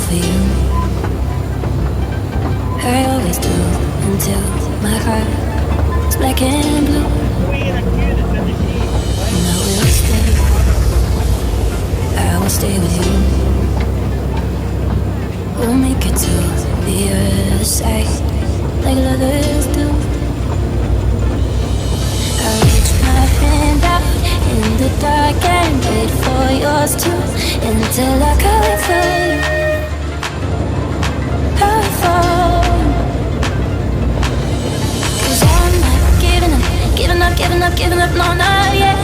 for you. I always do until my heart is black and blue. And I will stay with you. We'll make it to the other side like others do. I'll reach my hand out in the dark and wait for yours too, until I call for you, call for you. 'Cause I'm not giving up, giving up, giving up, giving up, no, not yet.